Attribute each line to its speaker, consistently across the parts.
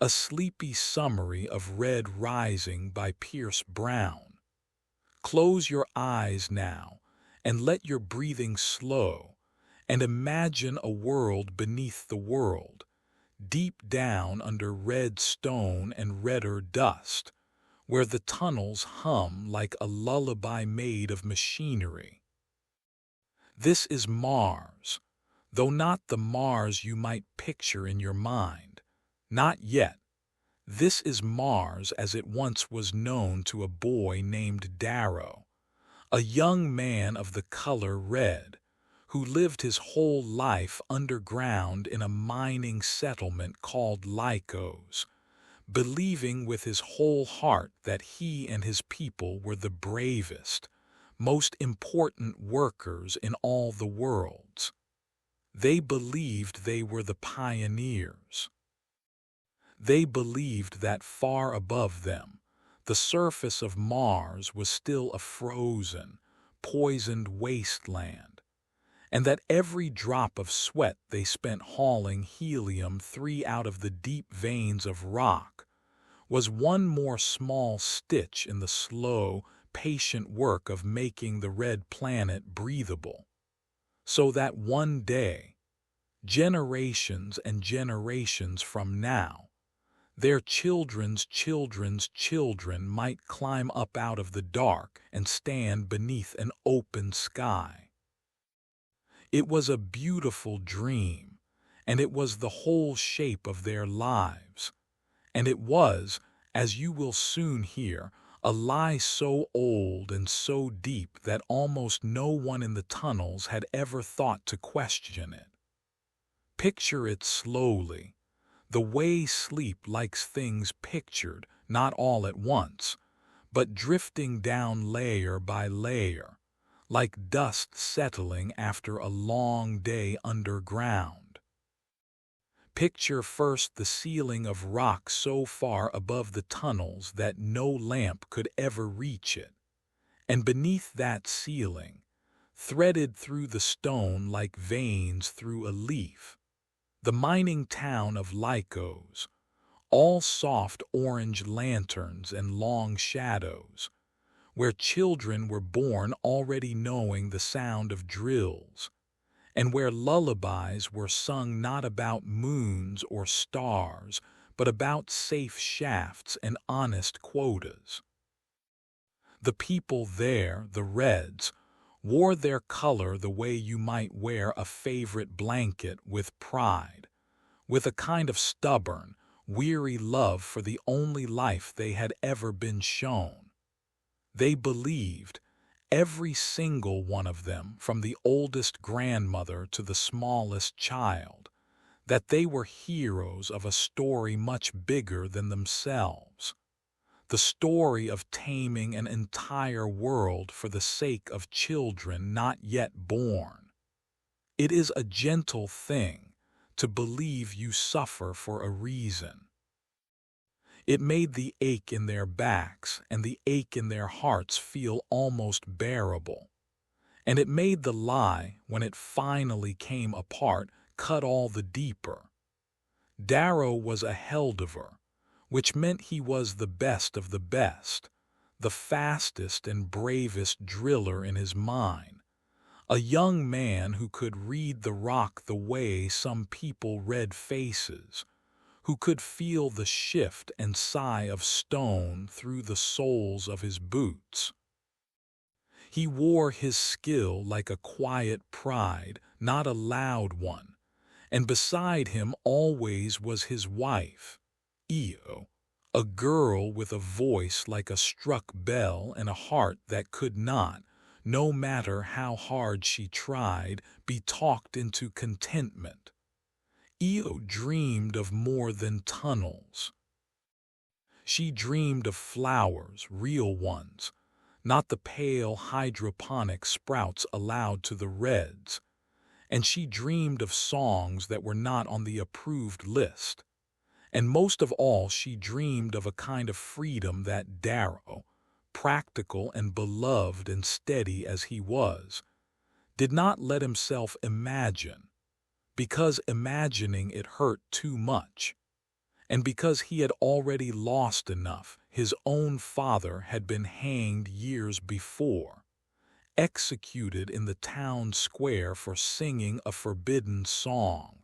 Speaker 1: A sleepy summary of Red Rising by Pierce Brown. Close your eyes now and let your breathing slow and imagine a world beneath the world, deep down under red stone and redder dust, where the tunnels hum like a lullaby made of machinery. This is Mars, though not the Mars you might picture in your mind. Not yet. This is Mars as it once was known to a boy named Darrow, a young man of the color red, who lived his whole life underground in a mining settlement called Lycos, believing with his whole heart that he and his people were the bravest, most important workers in all the worlds. They believed they were the pioneers. They believed that far above them, the surface of Mars was still a frozen, poisoned wasteland, and that every drop of sweat they spent hauling helium-3 out of the deep veins of rock was one more small stitch in the slow, patient work of making the red planet breathable, so that one day, generations and generations from now, their children's children's children might climb up out of the dark and stand beneath an open sky. It was a beautiful dream, and it was the whole shape of their lives. And it was, as you will soon hear, a lie so old and so deep that almost no one in the tunnels had ever thought to question it. Picture it slowly, the way sleep likes things pictured, not all at once, but drifting down layer by layer, like dust settling after a long day underground. Picture first the ceiling of rock so far above the tunnels that no lamp could ever reach it, and beneath that ceiling, threaded through the stone like veins through a leaf, the mining town of Lycos, all soft orange lanterns and long shadows, where children were born already knowing the sound of drills, and where lullabies were sung not about moons or stars, but about safe shafts and honest quotas. The people there, the Reds, wore their color the way you might wear a favorite blanket with pride, with a kind of stubborn, weary love for the only life they had ever been shown. They believed, every single one of them, from the oldest grandmother to the smallest child, that they were heroes of a story much bigger than themselves. The story of taming an entire world for the sake of children not yet born. It is a gentle thing to believe you suffer for a reason. It made the ache in their backs and the ache in their hearts feel almost bearable. And it made the lie, when it finally came apart, cut all the deeper. Darrow was a Heldiver, which meant he was the best of the best, the fastest and bravest driller in his mine, a young man who could read the rock the way some people read faces, who could feel the shift and sigh of stone through the soles of his boots. He wore his skill like a quiet pride, not a loud one, and beside him always was his wife, Io, a girl with a voice like a struck bell and a heart that could not, no matter how hard she tried, be talked into contentment. Io dreamed of more than tunnels. She dreamed of flowers, real ones, not the pale hydroponic sprouts allowed to the Reds, and she dreamed of songs that were not on the approved list. And most of all, she dreamed of a kind of freedom that Darrow, practical and beloved and steady as he was, did not let himself imagine, because imagining it hurt too much, And because he had already lost enough, his own father had been hanged years before, executed in the town square for singing a forbidden song.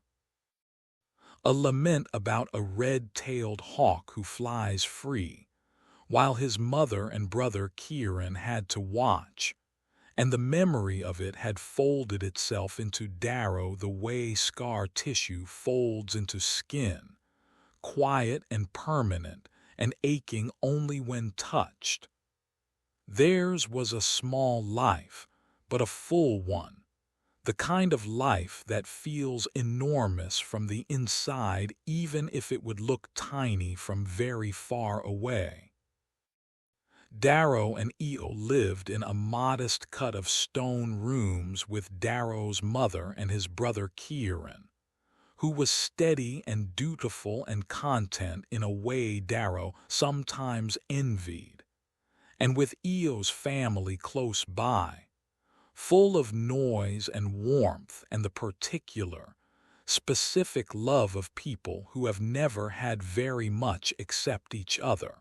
Speaker 1: A lament about a red-tailed hawk who flies free, while his mother and brother Kieran had to watch, and the memory of it had folded itself into Darrow the way scar tissue folds into skin, quiet and permanent, and aching only when touched. Theirs was a small life, but a full one, the kind of life that feels enormous from the inside even if it would look tiny from very far away. Darrow and Io lived in a modest cut of stone rooms with Darrow's mother and his brother Kieran, who was steady and dutiful and content in a way Darrow sometimes envied, and with Io's family close by, full of noise and warmth and the particular, specific love of people who have never had very much except each other.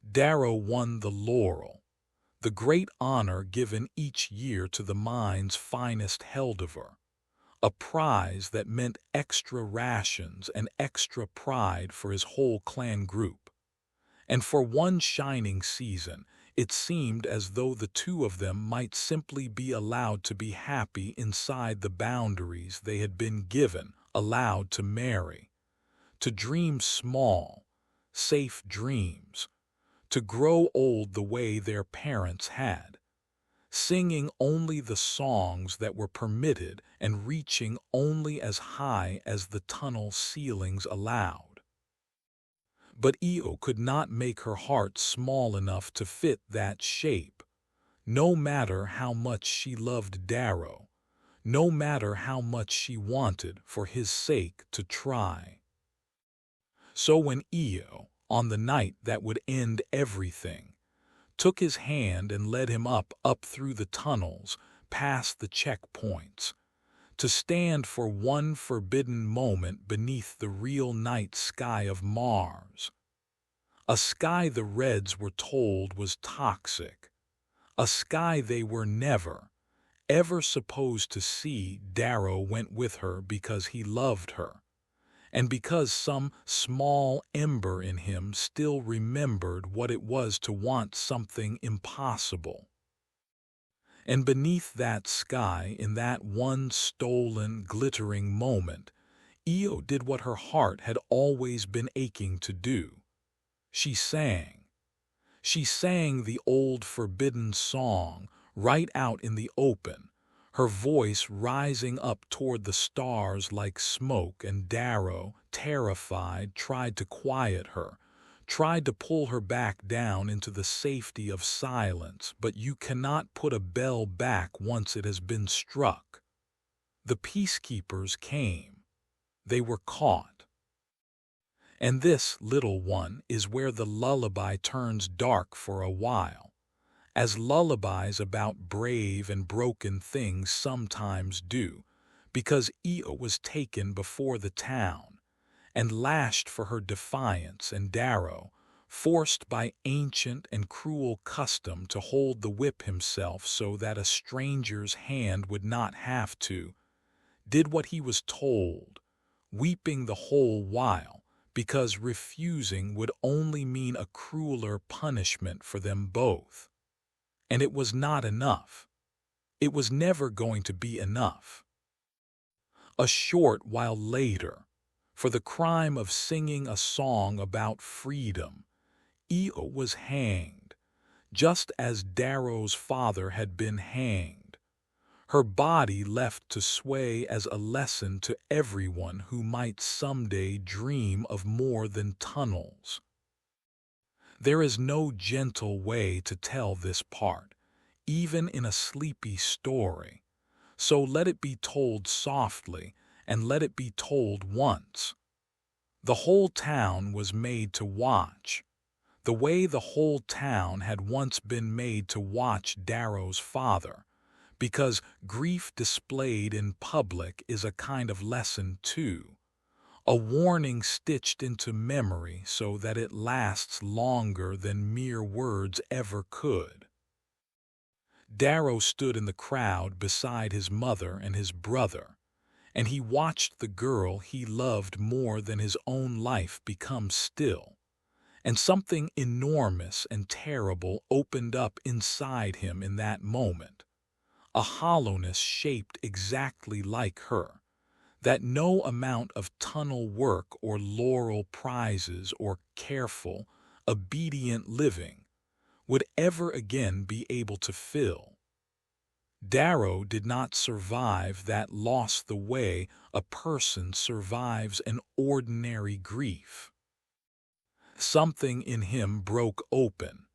Speaker 1: Darrow won the laurel, the great honor given each year to the mine's finest Heldiver, a prize that meant extra rations and extra pride for his whole clan group. And for one shining season, it seemed as though the two of them might simply be allowed to be happy inside the boundaries they had been given, allowed to marry, to dream small, safe dreams, to grow old the way their parents had, singing only the songs that were permitted and reaching only as high as the tunnel ceilings allowed. But Io could not make her heart small enough to fit that shape, no matter how much she loved Darrow, no matter how much she wanted for his sake to try. So when Io, on the night that would end everything, took his hand and led him up through the tunnels, past the checkpoints, to stand for one forbidden moment beneath the real night sky of Mars. A sky the Reds were told was toxic, a sky they were never, ever supposed to see. Darrow went with her because he loved her, and because some small ember in him still remembered what it was to want something impossible. And beneath that sky, in that one stolen, glittering moment, Io did what her heart had always been aching to do. She sang. She sang the old forbidden song right out in the open, her voice rising up toward the stars like smoke, and Darrow, terrified, tried to quiet her, tried to pull her back down into the safety of silence, but you cannot put a bell back once it has been struck. The peacekeepers came. They were caught. And this, little one, is where the lullaby turns dark for a while, as lullabies about brave and broken things sometimes do, because Io was taken before the town and lashed for her defiance, and Darrow, forced by ancient and cruel custom to hold the whip himself so that a stranger's hand would not have to, did what he was told, weeping the whole while, because refusing would only mean a crueler punishment for them both. And it was not enough. It was never going to be enough. A short while later, for the crime of singing a song about freedom, Io was hanged, just as Darrow's father had been hanged, her body left to sway as a lesson to everyone who might someday dream of more than tunnels. There is no gentle way to tell this part, even in a sleepy story, so let it be told softly, and let it be told once. The whole town was made to watch, the way the whole town had once been made to watch Darrow's father, because grief displayed in public is a kind of lesson too, a warning stitched into memory so that it lasts longer than mere words ever could. Darrow stood in the crowd beside his mother and his brother, and he watched the girl he loved more than his own life become still, and something enormous and terrible opened up inside him in that moment, a hollowness shaped exactly like her, that no amount of tunnel work or laurel prizes or careful, obedient living would ever again be able to fill. Darrow did not survive that loss the way a person survives an ordinary grief. Something in him broke open,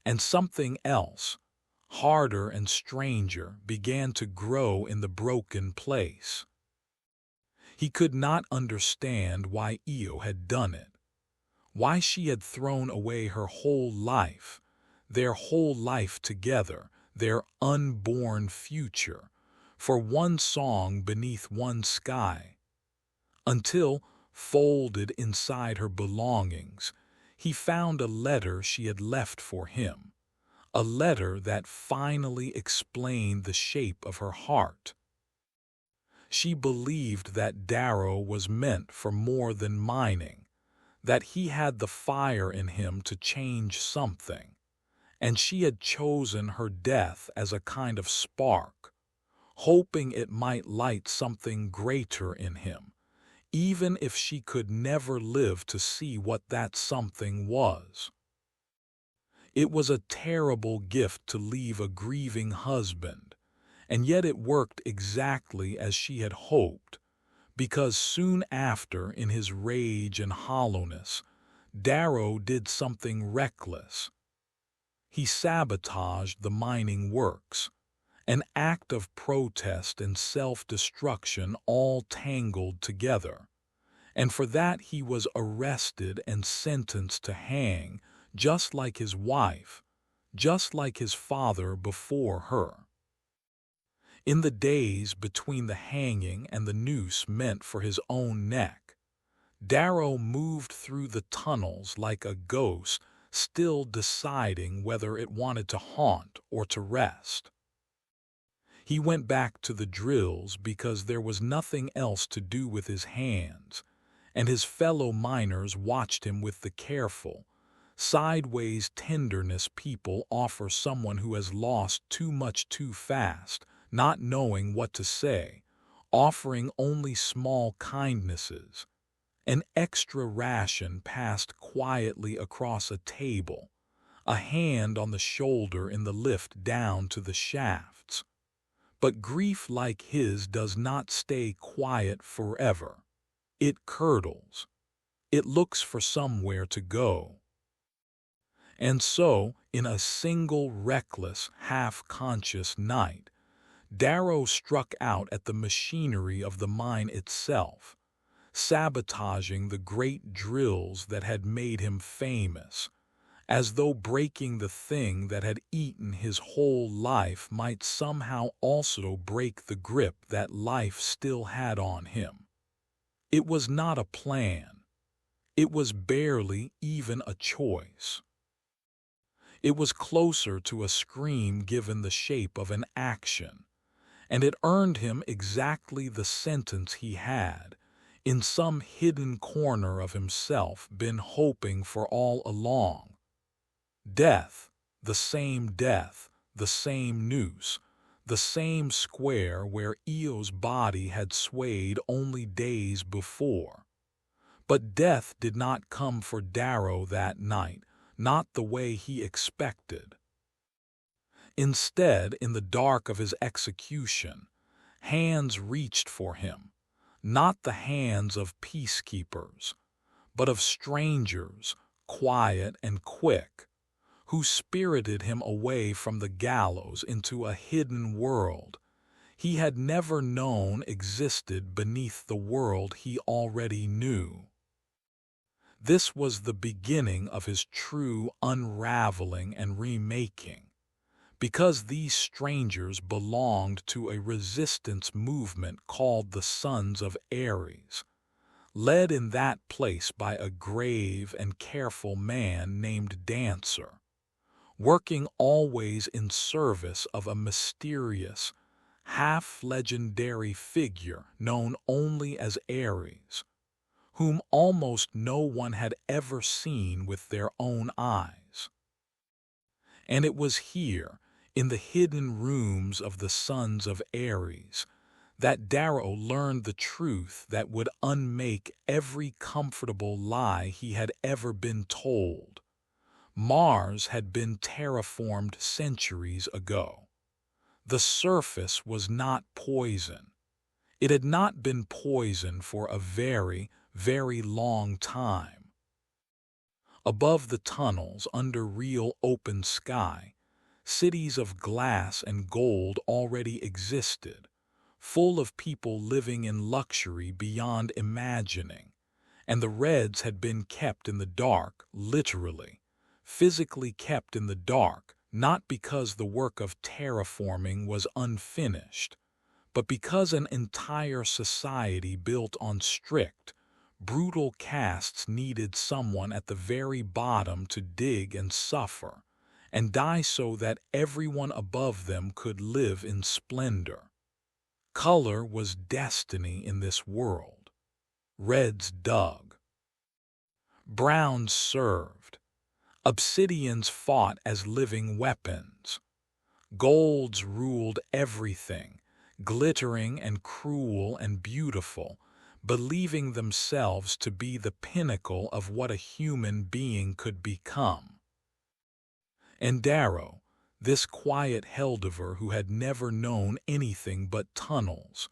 Speaker 1: and something else, harder and stranger, began to grow in the broken place. He could not understand why Io had done it, why she had thrown away her whole life, their whole life together, their unborn future, for one song beneath one sky, until, folded inside her belongings, he found a letter she had left for him, a letter that finally explained the shape of her heart. She believed that Darrow was meant for more than mining, that he had the fire in him to change something, and she had chosen her death as a kind of spark, hoping it might light something greater in him, even if she could never live to see what that something was. It was a terrible gift to leave a grieving husband, and yet it worked exactly as she had hoped, because soon after, in his rage and hollowness, Darrow did something reckless. He sabotaged the mining works, an act of protest and self-destruction all tangled together, and for that he was arrested and sentenced to hang, just like his wife, just like his father before her. In the days between the hanging and the noose meant for his own neck, Darrow moved through the tunnels like a ghost, still deciding whether it wanted to haunt or to rest. He went back to the drills because there was nothing else to do with his hands, and his fellow miners watched him with the careful, sideways tenderness people offer someone who has lost too much too fast, not knowing what to say, offering only small kindnesses. An extra ration passed quietly across a table, a hand on the shoulder in the lift down to the shafts. But grief like his does not stay quiet forever. It curdles. It looks for somewhere to go. And so, in a single reckless, half-conscious night, Darrow struck out at the machinery of the mine itself, sabotaging the great drills that had made him famous, as though breaking the thing that had eaten his whole life might somehow also break the grip that life still had on him. It was not a plan. It was barely even a choice. It was closer to a scream given the shape of an action, and it earned him exactly the sentence he had, in some hidden corner of himself, been hoping for all along. Death, the same noose, the same square where Io's body had swayed only days before. But death did not come for Darrow that night, not the way he expected. Instead, in the dark of his execution, hands reached for him, not the hands of peacekeepers, but of strangers, quiet and quick, who spirited him away from the gallows into a hidden world he had never known existed beneath the world he already knew. This was the beginning of his true unraveling and remaking, because these strangers belonged to a resistance movement called the Sons of Ares, led in that place by a grave and careful man named Dancer, working always in service of a mysterious, half-legendary figure known only as Ares, whom almost no one had ever seen with their own eyes. And it was here, in the hidden rooms of the sons of Ares, that Darrow learned the truth that would unmake every comfortable lie he had ever been told. Mars had been terraformed centuries ago. The surface was not poison. It had not been poison for a very, very long time. Above the tunnels, under real open sky, cities of glass and gold already existed, full of people living in luxury beyond imagining, and the Reds had been kept in the dark, literally, physically kept in the dark, not because the work of terraforming was unfinished, but because an entire society built on strict, brutal castes needed someone at the very bottom to dig and suffer, and die so that everyone above them could live in splendor. Color was destiny in this world. Reds dug. Browns served. Obsidians fought as living weapons. Golds ruled everything, glittering and cruel and beautiful, believing themselves to be the pinnacle of what a human being could become. And Darrow, this quiet Heldiver who had never known anything but tunnels,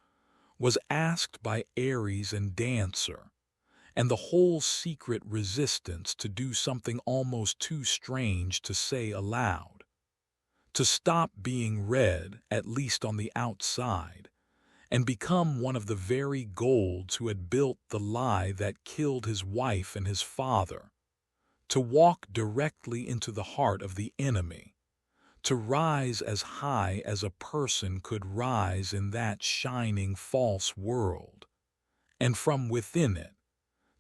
Speaker 1: was asked by Ares and Dancer, and the whole secret resistance, to do something almost too strange to say aloud. To stop being red, at least on the outside, and become one of the very Golds who had built the lie that killed his wife and his father. To walk directly into the heart of the enemy. To rise as high as a person could rise in that shining false world. And from within it,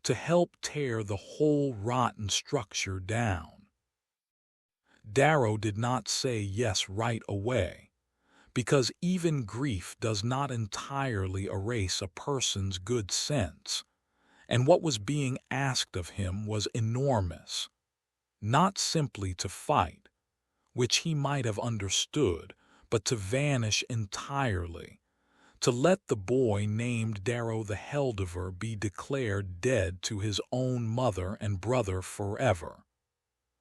Speaker 1: to help tear the whole rotten structure down. Darrow did not say yes right away, because even grief does not entirely erase a person's good sense, and what was being asked of him was enormous. Not simply to fight, which he might have understood, but to vanish entirely, to let the boy named Darrow the Heldiver be declared dead to his own mother and brother forever,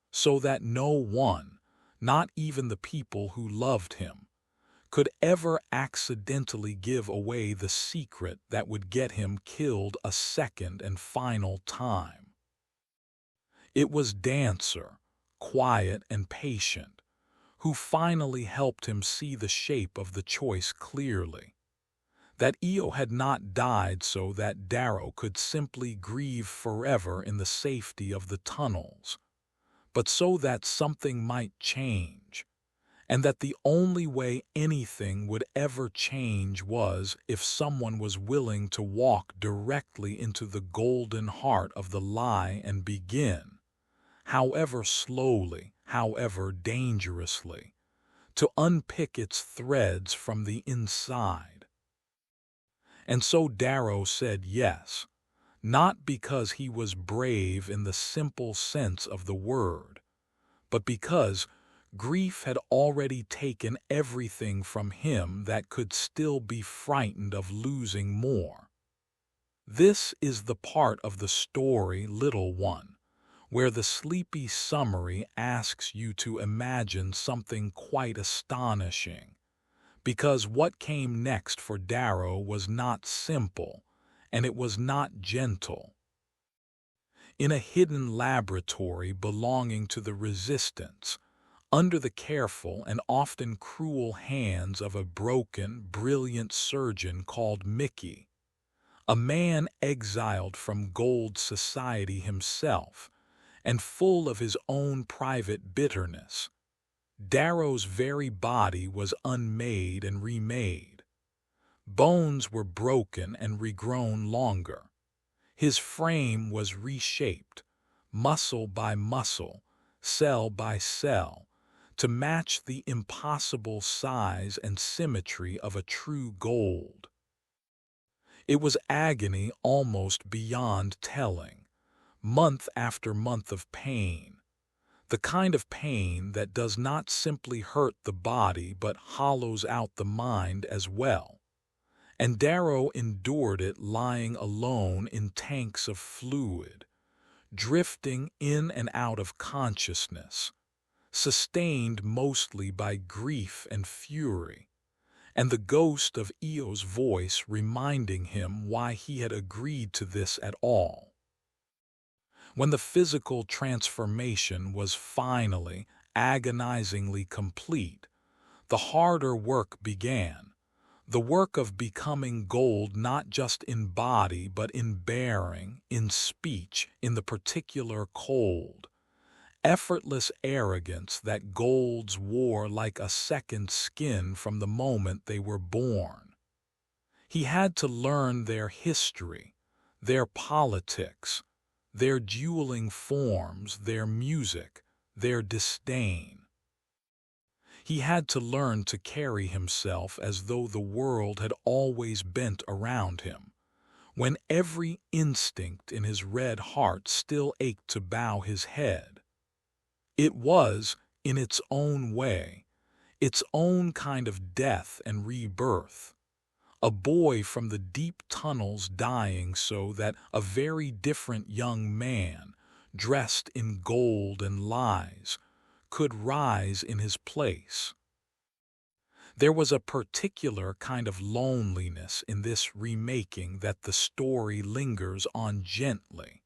Speaker 1: so that no one, not even the people who loved him, could ever accidentally give away the secret that would get him killed a second and final time. It was Dancer, quiet and patient, who finally helped him see the shape of the choice clearly. That Io had not died so that Darrow could simply grieve forever in the safety of the tunnels, but so that something might change, and that the only way anything would ever change was if someone was willing to walk directly into the golden heart of the lie and begin, however slowly, however dangerously, to unpick its threads from the inside. And so Darrow said yes, not because he was brave in the simple sense of the word, but because grief had already taken everything from him that could still be frightened of losing more. This is the part of the story, little one, where the sleepy summary asks you to imagine something quite astonishing, because what came next for Darrow was not simple, and it was not gentle. In a hidden laboratory belonging to the Resistance, under the careful and often cruel hands of a broken, brilliant surgeon called Mickey, a man exiled from Gold society himself and full of his own private bitterness, Darrow's very body was unmade and remade. Bones were broken and regrown longer. His frame was reshaped, muscle by muscle, cell by cell, to match the impossible size and symmetry of a true gold. It was agony almost beyond telling, month after month of pain, the kind of pain that does not simply hurt the body but hollows out the mind as well. And Darrow endured it lying alone in tanks of fluid, drifting in and out of consciousness, sustained mostly by grief and fury, and the ghost of Eo's voice reminding him why he had agreed to this at all. When the physical transformation was finally, agonizingly complete, the harder work began, the work of becoming gold not just in body but in bearing, in speech, in the particular cold, effortless arrogance that golds wore like a second skin from the moment they were born. He had to learn their history, their politics, their dueling forms, their music, their disdain. He had to learn to carry himself as though the world had always bent around him, when every instinct in his red heart still ached to bow his head. It was, in its own way, its own kind of death and rebirth. A boy from the deep tunnels dying so that a very different young man, dressed in gold and lies, could rise in his place. There was a particular kind of loneliness in this remaking that the story lingers on gently,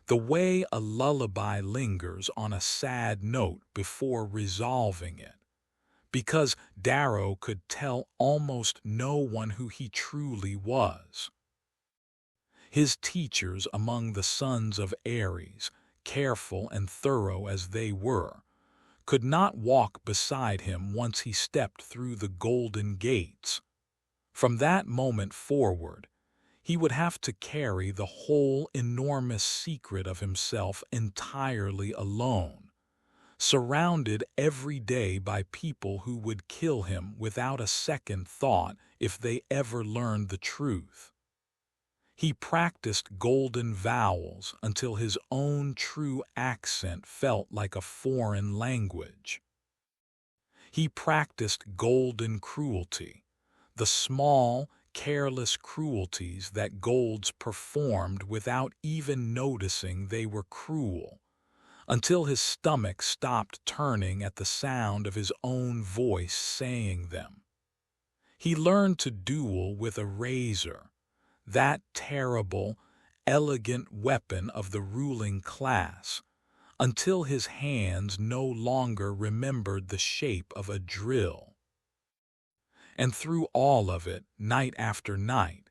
Speaker 1: the way a lullaby lingers on a sad note before resolving it, because Darrow could tell almost no one who he truly was. His teachers among the sons of Ares, careful and thorough as they were, could not walk beside him once he stepped through the golden gates. From that moment forward, he would have to carry the whole enormous secret of himself entirely alone, surrounded every day by people who would kill him without a second thought if they ever learned the truth. He practiced golden vowels until his own true accent felt like a foreign language. He practiced golden cruelty, the small, careless cruelties that golds performed without even noticing they were cruel, until his stomach stopped turning at the sound of his own voice saying them. He learned to duel with a razor, that terrible, elegant weapon of the ruling class, until his hands no longer remembered the shape of a drill. And through all of it, night after night,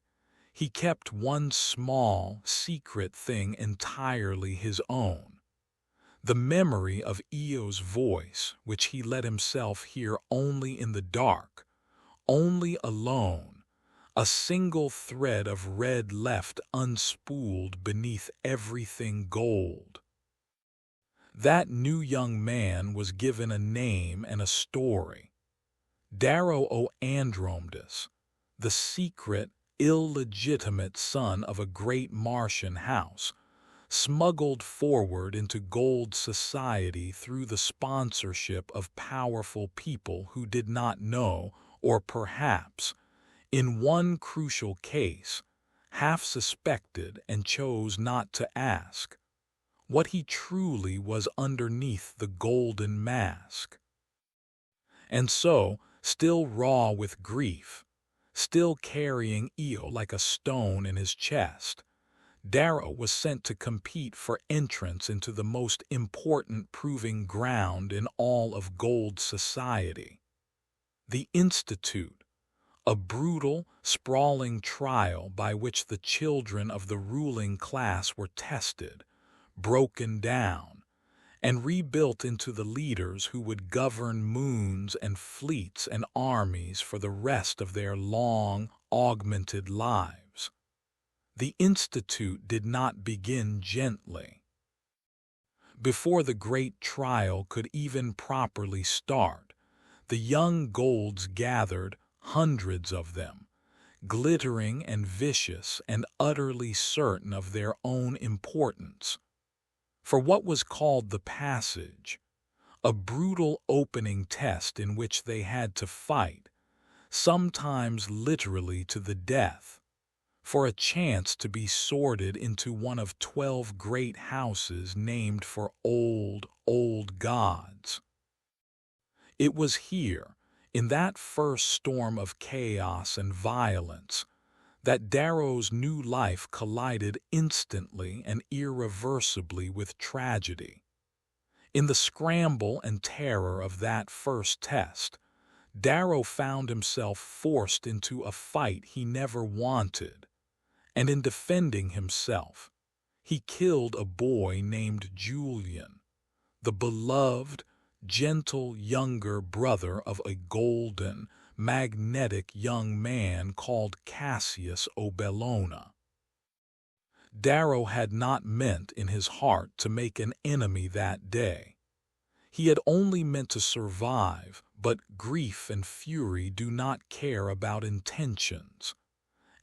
Speaker 1: he kept one small, secret thing entirely his own, the memory of Eo's voice, which he let himself hear only in the dark, only alone, a single thread of red left unspooled beneath everything gold. That new young man was given a name and a story. Darrow o' Andromedus, the secret, illegitimate son of a great Martian house, smuggled forward into gold society through the sponsorship of powerful people who did not know, or perhaps, in one crucial case, half suspected and chose not to ask, what he truly was underneath the golden mask. And so, still raw with grief, still carrying Eo like a stone in his chest, Darrow was sent to compete for entrance into the most important proving ground in all of gold society, the Institute, a brutal, sprawling trial by which the children of the ruling class were tested, broken down, and rebuilt into the leaders who would govern moons and fleets and armies for the rest of their long, augmented lives. The Institute did not begin gently. Before the great trial could even properly start, the young Golds gathered, hundreds of them, glittering and vicious and utterly certain of their own importance. For what was called the passage, a brutal opening test in which they had to fight, sometimes literally to the death, for a chance to be sorted into one of 12 great houses named for old, old gods. It was here, in that first storm of chaos and violence, that Darrow's new life collided instantly and irreversibly with tragedy. In the scramble and terror of that first test, Darrow found himself forced into a fight he never wanted, and in defending himself, he killed a boy named Julian, the beloved, gentle younger brother of a golden, magnetic young man called Cassius Obellona. Darrow had not meant in his heart to make an enemy that day. He had only meant to survive, but grief and fury do not care about intentions.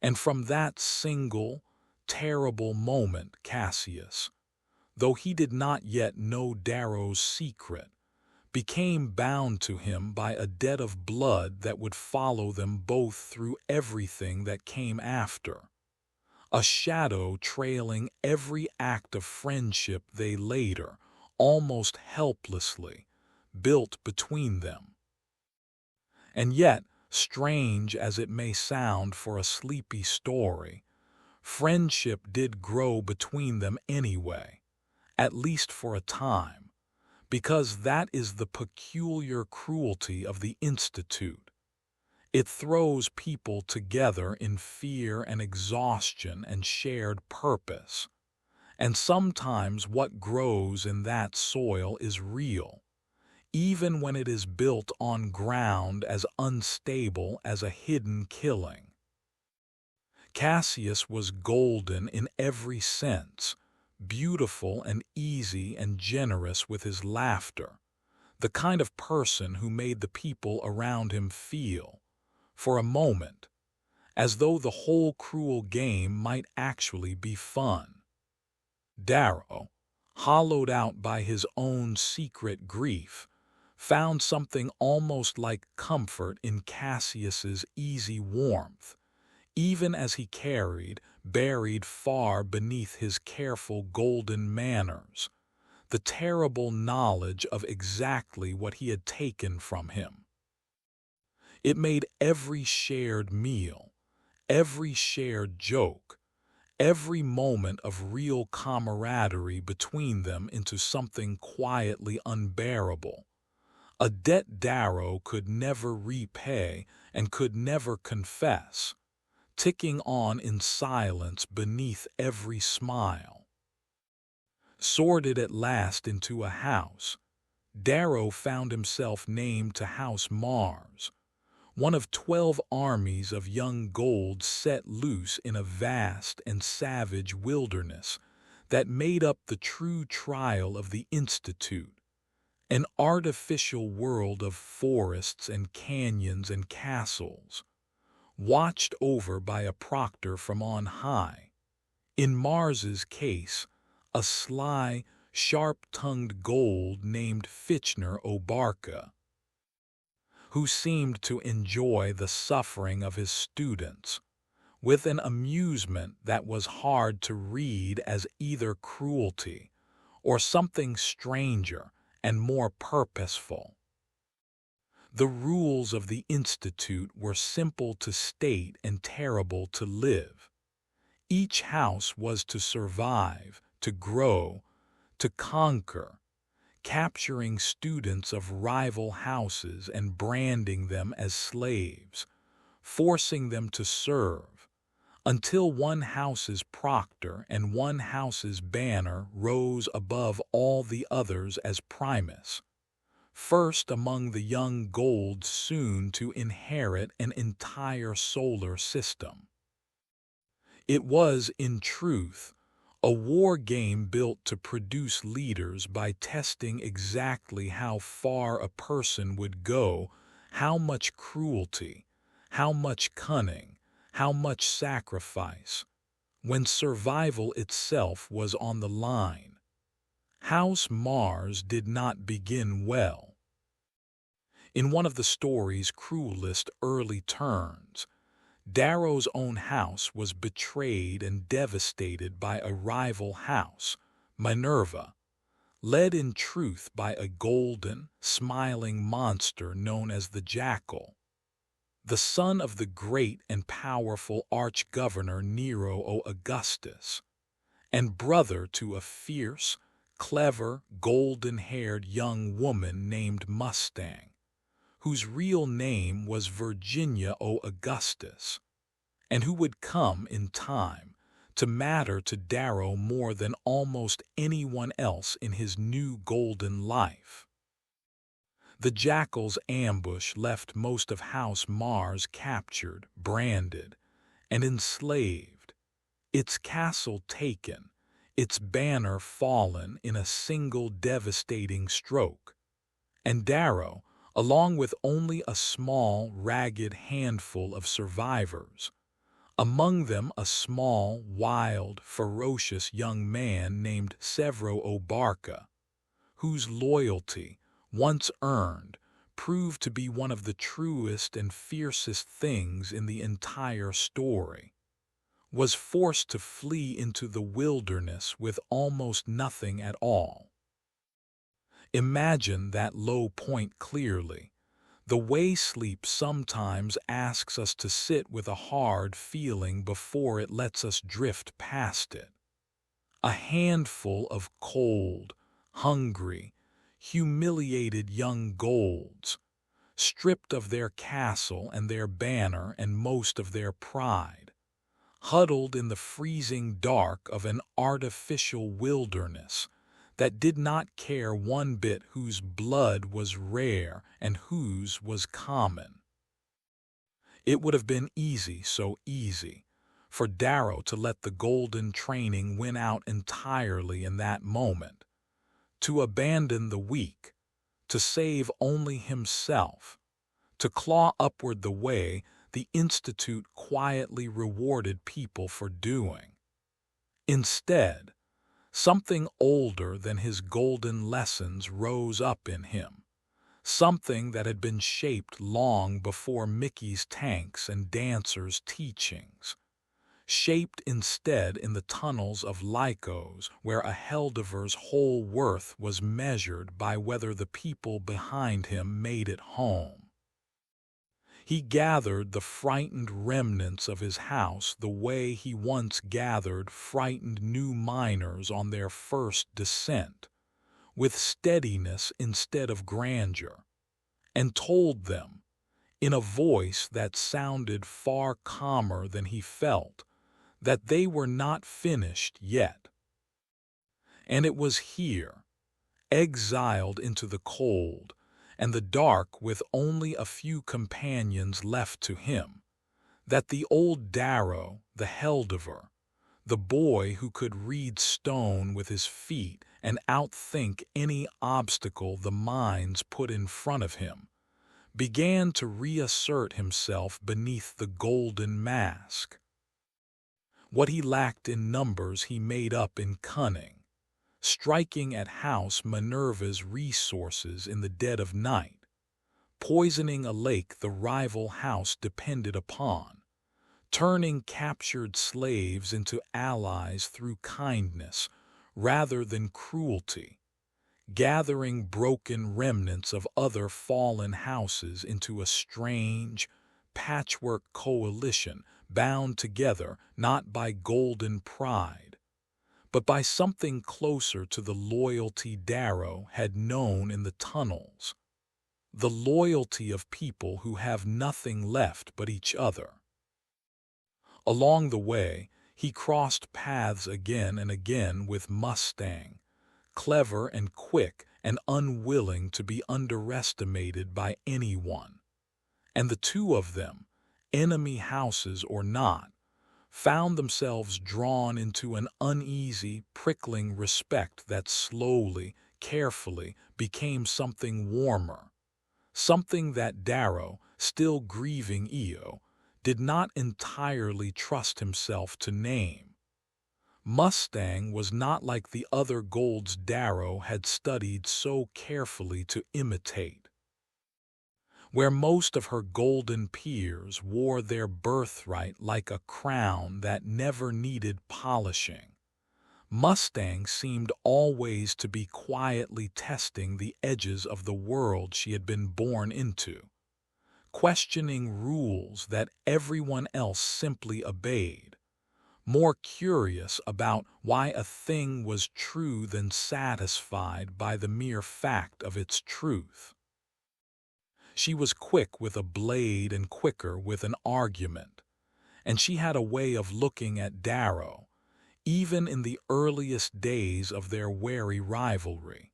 Speaker 1: And from that single, terrible moment Cassius, though he did not yet know Darrow's secret, became bound to him by a debt of blood that would follow them both through everything that came after, a shadow trailing every act of friendship they later, almost helplessly, built between them. And yet, strange as it may sound for a sleepy story, friendship did grow between them anyway, at least for a time, because that is the peculiar cruelty of the Institute. It throws people together in fear and exhaustion and shared purpose. And sometimes what grows in that soil is real, even when it is built on ground as unstable as a hidden killing. Cassius was golden in every sense, beautiful and easy and generous with his laughter, the kind of person who made the people around him feel, for a moment, as though the whole cruel game might actually be fun. Darrow, hollowed out by his own secret grief, found something almost like comfort in Cassius's easy warmth, even as he carried, buried far beneath his careful golden manners, the terrible knowledge of exactly what he had taken from him. It made every shared meal, every shared joke, every moment of real camaraderie between them into something quietly unbearable, a debt Darrow could never repay and could never confess, ticking on in silence beneath every smile. Sorted at last into a house, Darrow found himself named to House Mars, one of 12 armies of young Golds set loose in a vast and savage wilderness that made up the true trial of the Institute, an artificial world of forests and canyons and castles, watched over by a proctor from on high, in Mars's case, a sly, sharp-tongued Gold named Fitchner O'Barca, who seemed to enjoy the suffering of his students, with an amusement that was hard to read as either cruelty or something stranger and more purposeful. The rules of the Institute were simple to state and terrible to live. Each house was to survive, to grow, to conquer, capturing students of rival houses and branding them as slaves, forcing them to serve, until one house's proctor and one house's banner rose above all the others as primus, first among the young Golds soon to inherit an entire solar system. It was, in truth, a war game built to produce leaders by testing exactly how far a person would go, how much cruelty, how much cunning, how much sacrifice, when survival itself was on the line. House Mars did not begin well. In one of the story's cruelest early turns, Darrow's own house was betrayed and devastated by a rival house, Minerva, led in truth by a golden, smiling monster known as the Jackal, the son of the great and powerful arch-governor Nero Augustus, and brother to a fierce, clever, golden-haired young woman named Mustang, whose real name was Virginia Augustus, and who would come in time to matter to Darrow more than almost anyone else in his new golden life. The Jackal's ambush left most of House Mars captured, branded, and enslaved, its castle taken, its banner fallen in a single devastating stroke, and Darrow, along with only a small, ragged handful of survivors, among them a small, wild, ferocious young man named Severo Barca, whose loyalty, once earned, proved to be one of the truest and fiercest things in the entire story, was forced to flee into the wilderness with almost nothing at all. Imagine that low point clearly, the way sleep sometimes asks us to sit with a hard feeling before it lets us drift past it. A handful of cold, hungry, humiliated young golds, stripped of their castle and their banner and most of their pride, huddled in the freezing dark of an artificial wilderness that did not care one bit whose blood was rare and whose was common. It would have been easy, so easy, for Darrow to let the golden training win out entirely in that moment, to abandon the weak, to save only himself, to claw upward the way the Institute quietly rewarded people for doing. Instead, something older than his golden lessons rose up in him, something that had been shaped long before Mickey's tanks and dancers' teachings, shaped instead in the tunnels of Lycos, where a Heldiver's whole worth was measured by whether the people behind him made it home. He gathered the frightened remnants of his house the way he once gathered frightened new miners on their first descent, with steadiness instead of grandeur, and told them, in a voice that sounded far calmer than he felt, that they were not finished yet. And it was here, exiled into the cold and the dark with only a few companions left to him, that the old Darrow, the Heldiver, the boy who could read stone with his feet and outthink any obstacle the mines put in front of him, began to reassert himself beneath the golden mask. What he lacked in numbers he made up in cunning, striking at House Minerva's resources in the dead of night, poisoning a lake the rival house depended upon, turning captured slaves into allies through kindness rather than cruelty, gathering broken remnants of other fallen houses into a strange, patchwork coalition bound together not by golden pride, but by something closer to the loyalty Darrow had known in the tunnels, the loyalty of people who have nothing left but each other. Along the way, he crossed paths again and again with Mustang, clever and quick and unwilling to be underestimated by anyone, and the two of them, enemy houses or not, found themselves drawn into an uneasy, prickling respect that slowly, carefully became something warmer, something that Darrow, still grieving Io, did not entirely trust himself to name. Mustang was not like the other golds Darrow had studied so carefully to imitate. Where most of her golden peers wore their birthright like a crown that never needed polishing, Mustang seemed always to be quietly testing the edges of the world she had been born into, questioning rules that everyone else simply obeyed, more curious about why a thing was true than satisfied by the mere fact of its truth. She was quick with a blade and quicker with an argument, and she had a way of looking at Darrow, even in the earliest days of their wary rivalry,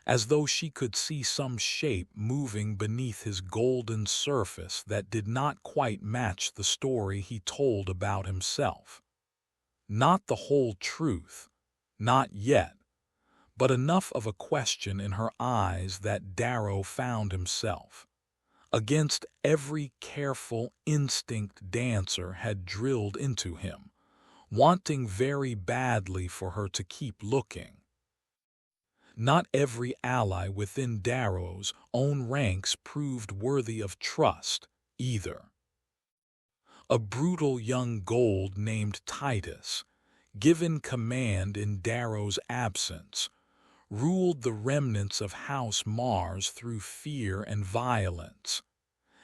Speaker 1: as though she could see some shape moving beneath his golden surface that did not quite match the story he told about himself. Not the whole truth, not yet, but enough of a question in her eyes that Darrow found himself, against every careful instinct Dancer had drilled into him, wanting very badly for her to keep looking. Not every ally within Darrow's own ranks proved worthy of trust, either. A brutal young gold named Titus, given command in Darrow's absence, ruled the remnants of House Mars through fear and violence.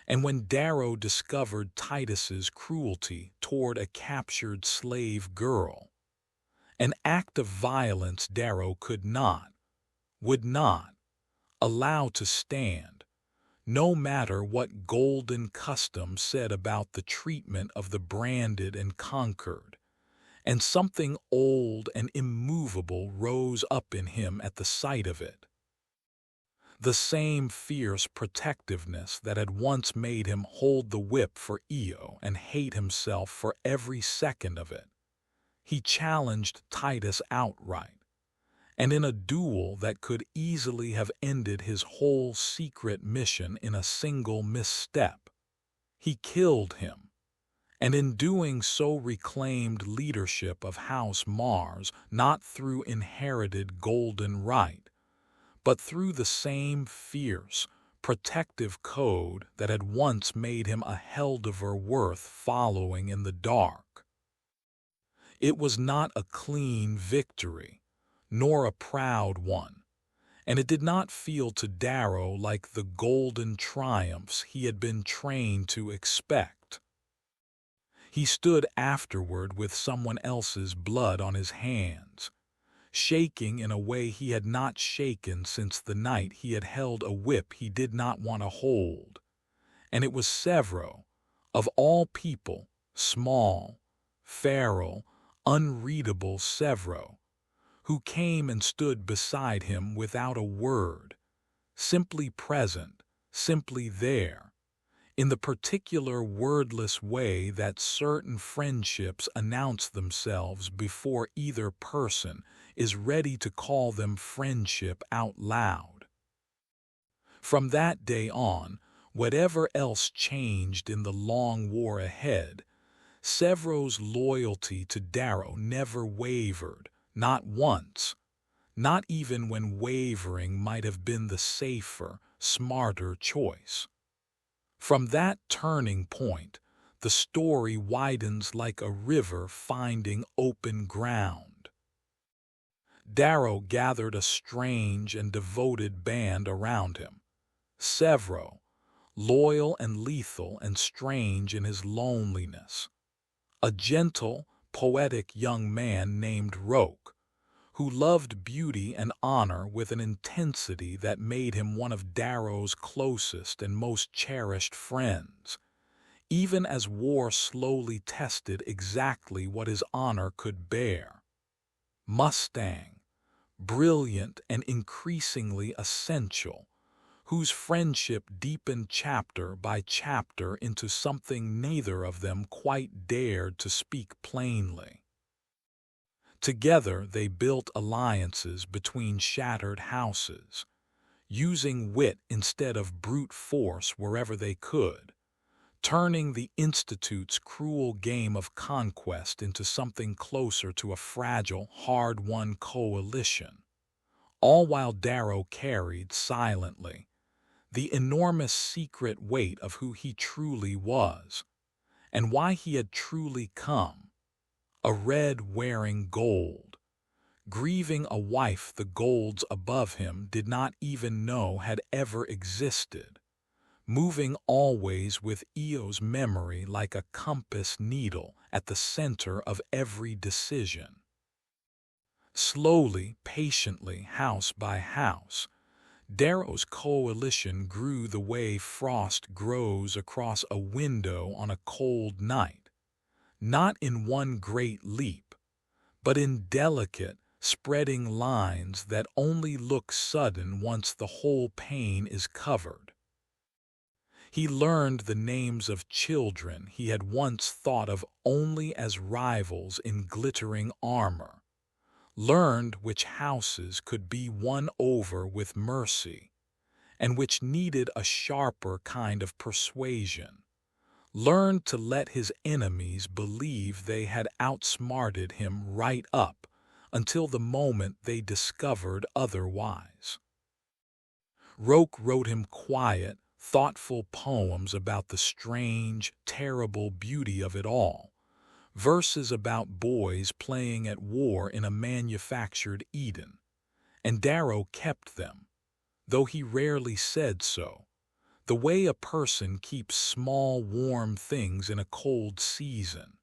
Speaker 1: And when Darrow discovered Titus's cruelty toward a captured slave girl, an act of violence Darrow would not, allow to stand, no matter what golden custom said about the treatment of the branded and conquered, and something old and immovable rose up in him at the sight of it. The same fierce protectiveness that had once made him hold the whip for Io and hate himself for every second of it. He challenged Titus outright, and in a duel that could easily have ended his whole secret mission in a single misstep. He killed him, and in doing so reclaimed leadership of House Mars not through inherited golden right, but through the same fierce, protective code that had once made him a Heldiver worth following in the dark. It was not a clean victory, nor a proud one, and it did not feel to Darrow like the golden triumphs he had been trained to expect. He stood afterward with someone else's blood on his hands, shaking in a way he had not shaken since the night he had held a whip he did not want to hold. And it was Severo, of all people, small, feral, unreadable Severo, who came and stood beside him without a word, simply present, simply there, in the particular wordless way that certain friendships announce themselves before either person is ready to call them friendship out loud. From that day on, whatever else changed in the long war ahead, Severo's loyalty to Darrow never wavered, not once, not even when wavering might have been the safer, smarter choice. From that turning point, the story widens like a river finding open ground. Darrow gathered a strange and devoted band around him. Severo, loyal and lethal and strange in his loneliness. A gentle, poetic young man named Roke, who loved beauty and honor with an intensity that made him one of Darrow's closest and most cherished friends, even as war slowly tested exactly what his honor could bear. Mustang, brilliant and increasingly essential, whose friendship deepened chapter by chapter into something neither of them quite dared to speak plainly. Together they built alliances between shattered houses, using wit instead of brute force wherever they could, turning the Institute's cruel game of conquest into something closer to a fragile, hard-won coalition, all while Darrow carried silently the enormous secret weight of who he truly was, and why he had truly come, a red wearing gold, grieving a wife the golds above him did not even know had ever existed, moving always with Eo's memory like a compass needle at the center of every decision. Slowly, patiently, house by house, Darrow's coalition grew the way frost grows across a window on a cold night, not in one great leap, but in delicate, spreading lines that only look sudden once the whole pane is covered. He learned the names of children he had once thought of only as rivals in glittering armor, learned which houses could be won over with mercy, and which needed a sharper kind of persuasion, learned to let his enemies believe they had outsmarted him right up until the moment they discovered otherwise. Roke wrote him quiet, thoughtful poems about the strange, terrible beauty of it all, verses about boys playing at war in a manufactured Eden, and Darrow kept them, though he rarely said so, the way a person keeps small, warm things in a cold season.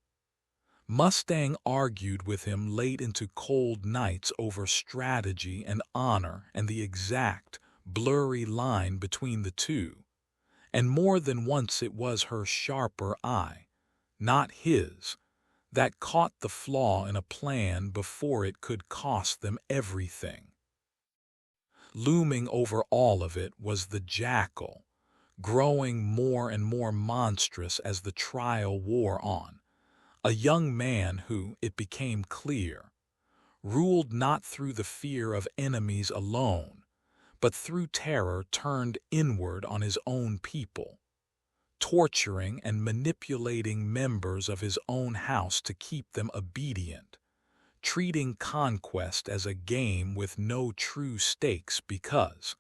Speaker 1: Mustang argued with him late into cold nights over strategy and honor and the exact, blurry line between the two, and more than once it was her sharper eye, not his, that caught the flaw in a plan before it could cost them everything. Looming over all of it was the jackal, growing more and more monstrous as the trial wore on, a young man who, it became clear, ruled not through the fear of enemies alone, but through terror turned inward on his own people, torturing and manipulating members of his own house to keep them obedient, treating conquest as a game with no true stakes because,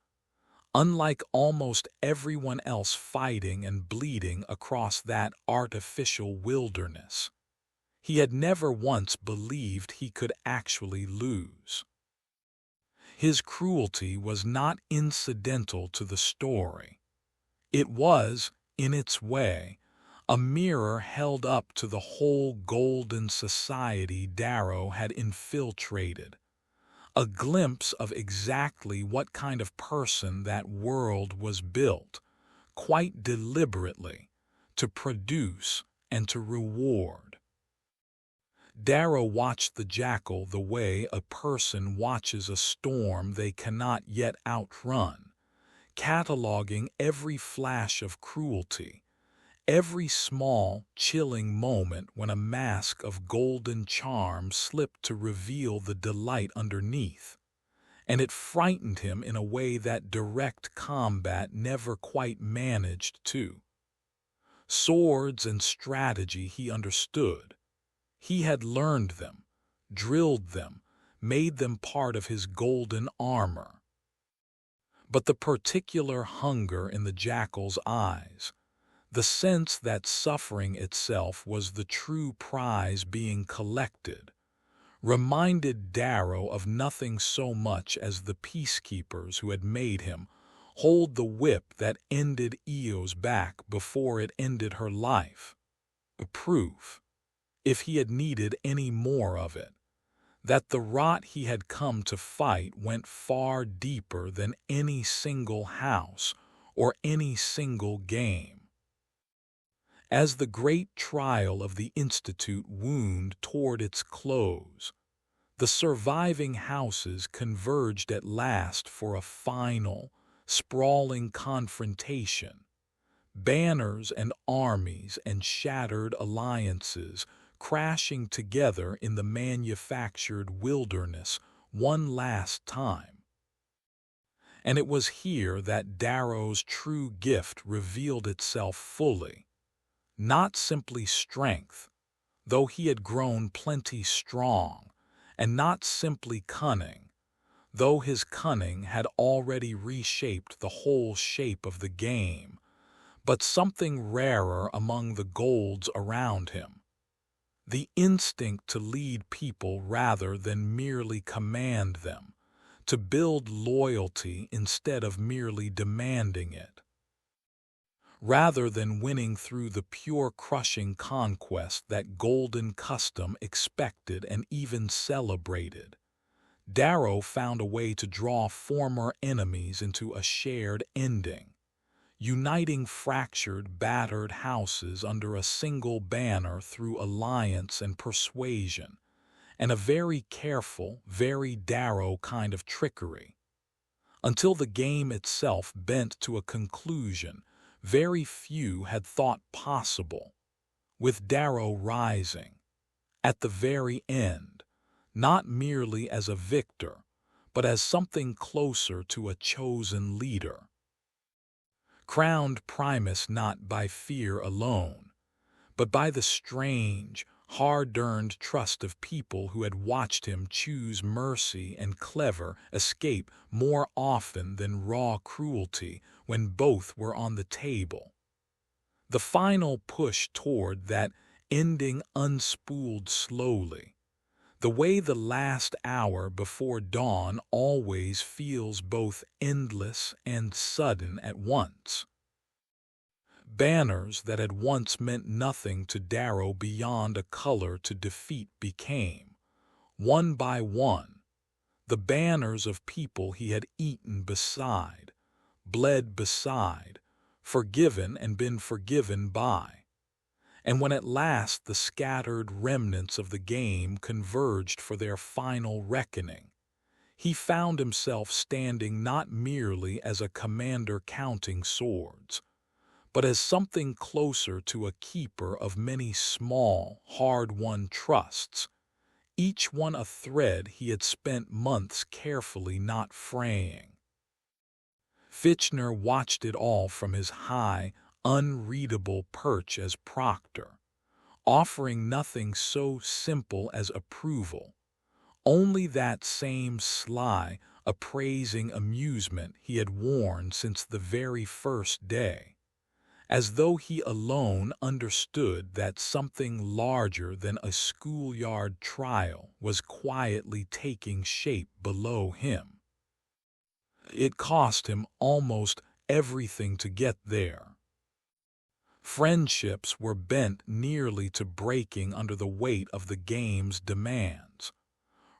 Speaker 1: unlike almost everyone else fighting and bleeding across that artificial wilderness, he had never once believed he could actually lose. His cruelty was not incidental to the story. It was, in its way, a mirror held up to the whole golden society Darrow had infiltrated, a glimpse of exactly what kind of person that world was built, quite deliberately, to produce and to reward. Darrow watched the jackal the way a person watches a storm they cannot yet outrun, cataloging every flash of cruelty, every small, chilling moment when a mask of golden charm slipped to reveal the delight underneath, and it frightened him in a way that direct combat never quite managed to. Swords and strategy he understood. He had learned them, drilled them, made them part of his golden armor. But the particular hunger in the jackal's eyes, the sense that suffering itself was the true prize being collected, reminded Darrow of nothing so much as the peacekeepers who had made him hold the whip that ended Eo's back before it ended her life. A proof, if he had needed any more of it, that the rot he had come to fight went far deeper than any single house or any single game. As the great trial of the Institute wound toward its close, the surviving houses converged at last for a final, sprawling confrontation. Banners and armies and shattered alliances crashing together in the manufactured wilderness one last time. And it was here that Darrow's true gift revealed itself fully. Not simply strength, though he had grown plenty strong, and not simply cunning, though his cunning had already reshaped the whole shape of the game, but something rarer among the golds around him. The instinct to lead people rather than merely command them, to build loyalty instead of merely demanding it. Rather than winning through the pure crushing conquest that golden custom expected and even celebrated, Darrow found a way to draw former enemies into a shared ending, uniting fractured, battered houses under a single banner through alliance and persuasion, and a very careful, very Darrow kind of trickery. Until the game itself bent to a conclusion very few had thought possible, with Darrow rising, at the very end, not merely as a victor, but as something closer to a chosen leader. Crowned Primus not by fear alone, but by the strange, hard-earned trust of people who had watched him choose mercy and clever escape more often than raw cruelty when both were on the table. The final push toward that ending unspooled slowly, the way the last hour before dawn always feels both endless and sudden at once. Banners that had once meant nothing to Darrow beyond a color to defeat became, one by one, the banners of people he had eaten beside, bled beside, forgiven and been forgiven by. And when at last the scattered remnants of the game converged for their final reckoning, he found himself standing not merely as a commander counting swords, but as something closer to a keeper of many small, hard-won trusts, each one a thread he had spent months carefully not fraying. Fitchner watched it all from his high, unreadable perch as proctor, offering nothing so simple as approval, only that same sly, appraising amusement he had worn since the very first day, as though he alone understood that something larger than a schoolyard trial was quietly taking shape below him. It cost him almost everything to get there. Friendships were bent nearly to breaking under the weight of the game's demands.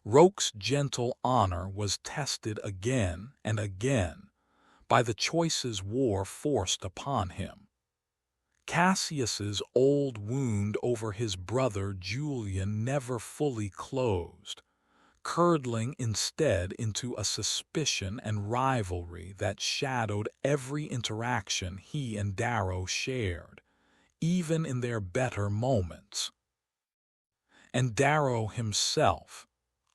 Speaker 1: Roke's gentle honor was tested again and again by the choices war forced upon him. Cassius's old wound over his brother Julian never fully closed, curdling instead into a suspicion and rivalry that shadowed every interaction he and Darrow shared, even in their better moments. And Darrow himself,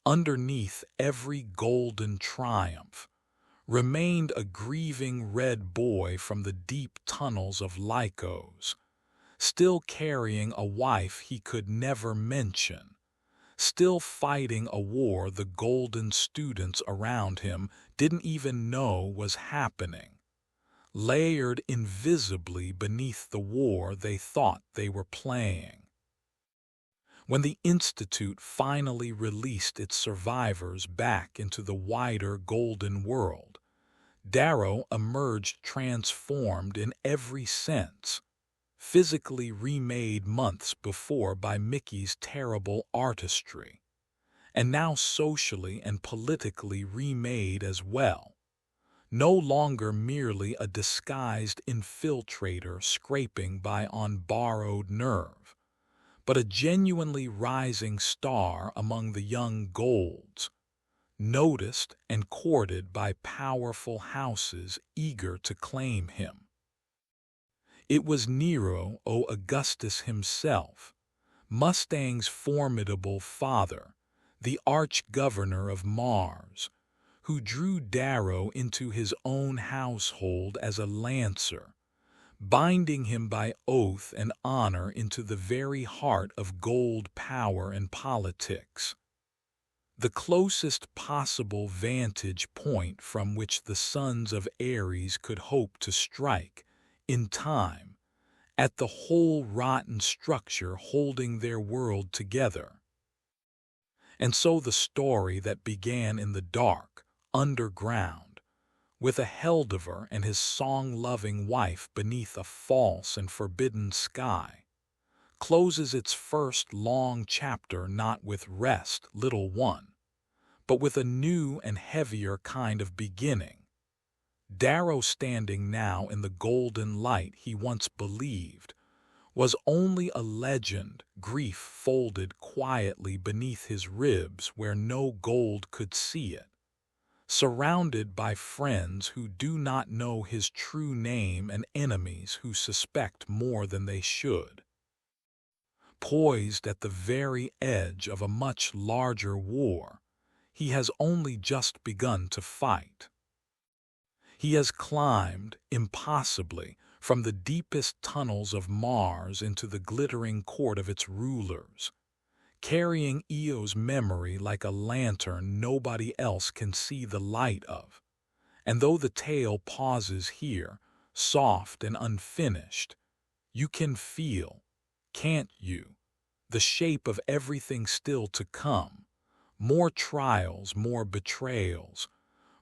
Speaker 1: underneath every golden triumph, remained a grieving red boy from the deep tunnels of Lycos, still carrying a wife he could never mention, still fighting a war the golden students around him didn't even know was happening, layered invisibly beneath the war they thought they were playing. When the Institute finally released its survivors back into the wider golden world, Darrow emerged transformed in every sense, physically remade months before by Mickey's terrible artistry, and now socially and politically remade as well, no longer merely a disguised infiltrator scraping by on borrowed nerve, but a genuinely rising star among the young golds, noticed and courted by powerful houses eager to claim him. It was Nero o Augustus himself, Mustang's formidable father, the arch-governor of Mars, who drew Darrow into his own household as a lancer, binding him by oath and honor into the very heart of gold power and politics. The closest possible vantage point from which the sons of Ares could hope to strike, in time, at the whole rotten structure holding their world together. And so the story that began in the dark, underground, with a Heldiver and his song-loving wife beneath a false and forbidden sky, closes its first long chapter not with rest, little one, but with a new and heavier kind of beginning. Darrow, standing now in the golden light he once believed, was only a legend, grief folded quietly beneath his ribs where no gold could see it, surrounded by friends who do not know his true name and enemies who suspect more than they should. Poised at the very edge of a much larger war, he has only just begun to fight. He has climbed, impossibly, from the deepest tunnels of Mars into the glittering court of its rulers, carrying Eo's memory like a lantern nobody else can see the light of. And though the tale pauses here, soft and unfinished, you can feel, can't you, the shape of everything still to come. More trials, more betrayals,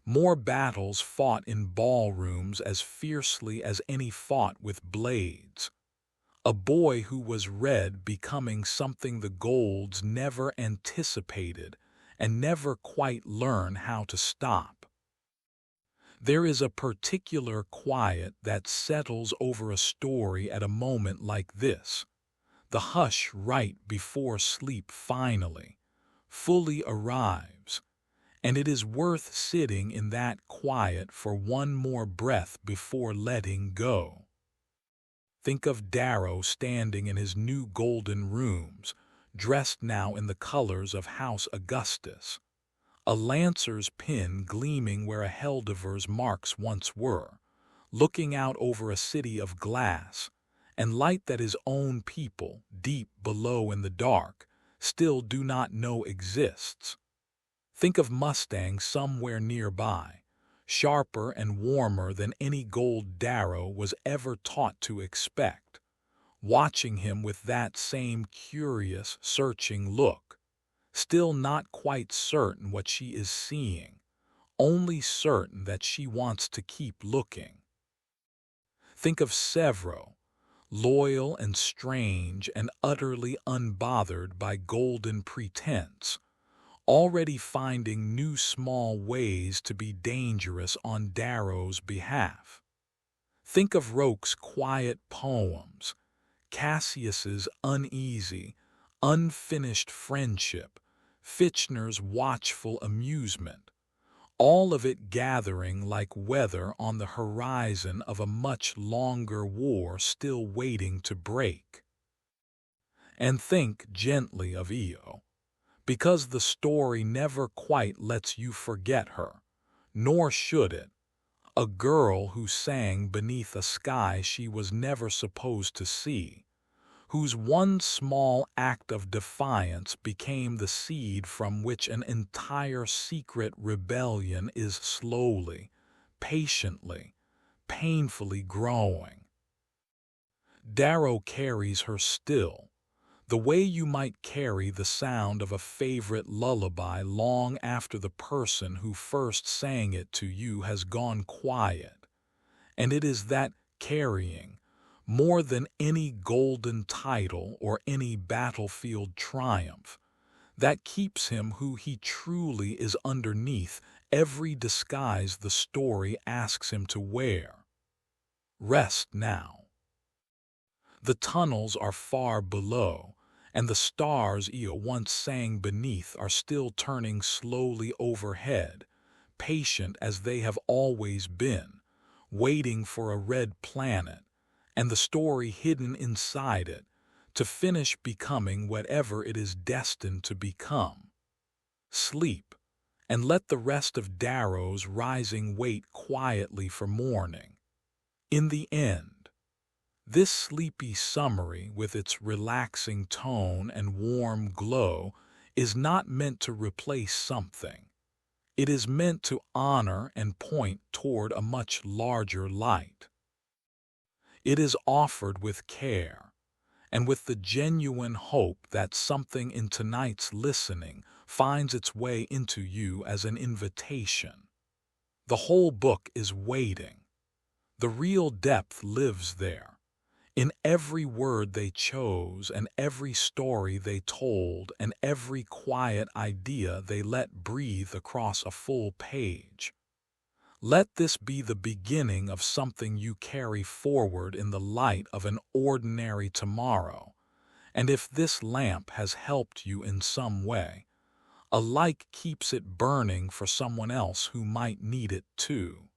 Speaker 1: more battles fought in ballrooms as fiercely as any fought with blades. A boy who was red becoming something the Golds never anticipated and never quite learn how to stop. There is a particular quiet that settles over a story at a moment like this, the hush right before sleep finally, fully arrives, and it is worth sitting in that quiet for one more breath before letting go. Think of Darrow standing in his new golden rooms, dressed now in the colors of House Augustus, a lancer's pin gleaming where a Heldiver's marks once were, looking out over a city of glass, and light that his own people, deep below in the dark, still do not know exists. Think of Mustang somewhere nearby, sharper and warmer than any gold Darrow was ever taught to expect, watching him with that same curious, searching look, still not quite certain what she is seeing, only certain that she wants to keep looking. Think of Severo, loyal and strange and utterly unbothered by golden pretense, already finding new small ways to be dangerous on Darrow's behalf. Think of Roque's quiet poems, Cassius's uneasy, unfinished friendship, Fitchner's watchful amusement, all of it gathering like weather on the horizon of a much longer war still waiting to break. And think gently of Io, because the story never quite lets you forget her, nor should it, a girl who sang beneath a sky she was never supposed to see, whose one small act of defiance became the seed from which an entire secret rebellion is slowly, patiently, painfully growing. Darrow carries her still, the way you might carry the sound of a favorite lullaby long after the person who first sang it to you has gone quiet. And it is that carrying, more than any golden title or any battlefield triumph, that keeps him who he truly is underneath every disguise the story asks him to wear. Rest now. The tunnels are far below, and the stars you once sang beneath are still turning slowly overhead, patient as they have always been, waiting for a red planet and the story hidden inside it to finish becoming whatever it is destined to become. Sleep, and let the rest of Darrow's rising wait quietly for morning. In the end, this sleepy summary, with its relaxing tone and warm glow, is not meant to replace something. It is meant to honor and point toward a much larger light. It is offered with care, and with the genuine hope that something in tonight's listening finds its way into you as an invitation. The whole book is waiting. The real depth lives there, in every word they chose and every story they told and every quiet idea they let breathe across a full page. Let this be the beginning of something you carry forward in the light of an ordinary tomorrow. And if this lamp has helped you in some way, a light keeps it burning for someone else who might need it too.